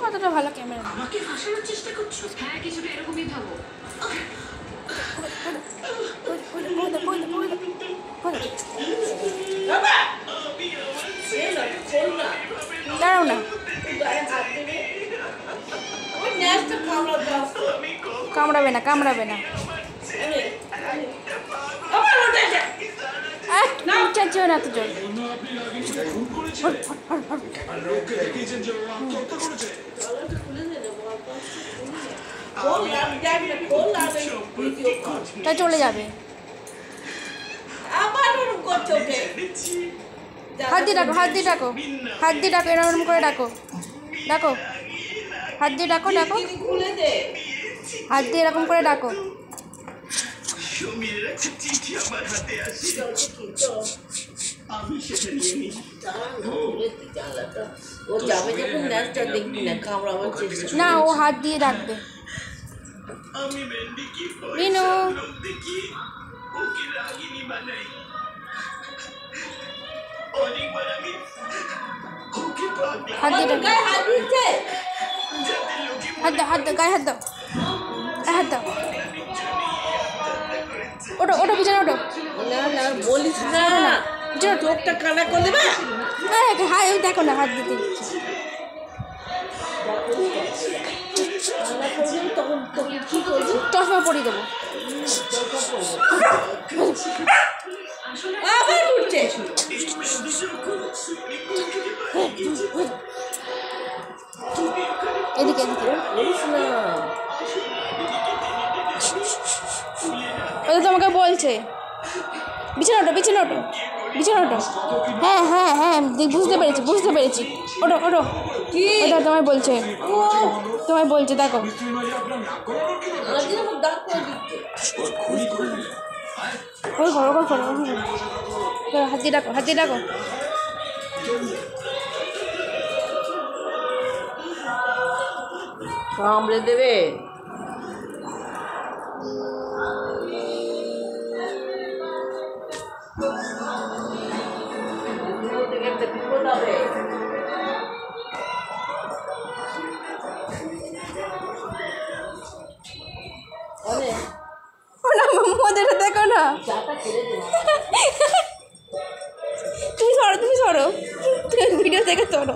কতটা ভালো ক্যামেরা। আমাকে ফাঁসানোর চেষ্টা করছো? হ্যাঁ, কিছুটা এরকমই ভাবো। দাঁড়াও না, কামড়াবে না, কামড়াবে না। চাচ্ছিও না তো জোর। তা চলে যাবে। হাত দিয়ে ডাকো, হাত দিয়ে ডাকো, হাত দিয়ে ডাকো, এরকম করে ডাকো, ডাকো, হাত দিয়ে ডাকো, ডাকো, হাত দিয়ে এরকম করে ডাকো। না, ও হাত দিয়ে ডাকবে। মিনু, হাত দিয়ে ডাকবে, হাত দাও, হাত দাও, গায়ে হাত দাও, হাত দাও। ওটো, ওটো, পিছনে ওটো। না বলিস না, চোখটা কানা করে দেবে। হাই, ওই দেখো না, হাত দিতে তখন তোকে কি করবি? চশমা পরিয়ে দেবো। আবার উঠছে। এদিকে, এদিকে। বলিস না, ও তো তোমাকে বলছে বিছানা ওটো, বিছানা ওটো, বিছানা ওটো। হ্যাঁ হ্যাঁ হ্যাঁ, বুঝতে পেরেছি, বুঝতে পেরেছি। ওটো, ওটো। কি ওটা তোমায় বলছে, তোমায় বলছে, দেখো। ওই ঘর ঘর করো, হাত দিয়ে ডাকো, হাত দিয়ে ডাকো। কামড়ে দেবে। মজাটা দেখো না। তুমি সরো, তুমি সরো, তুমি ভিডিও থেকে সরো।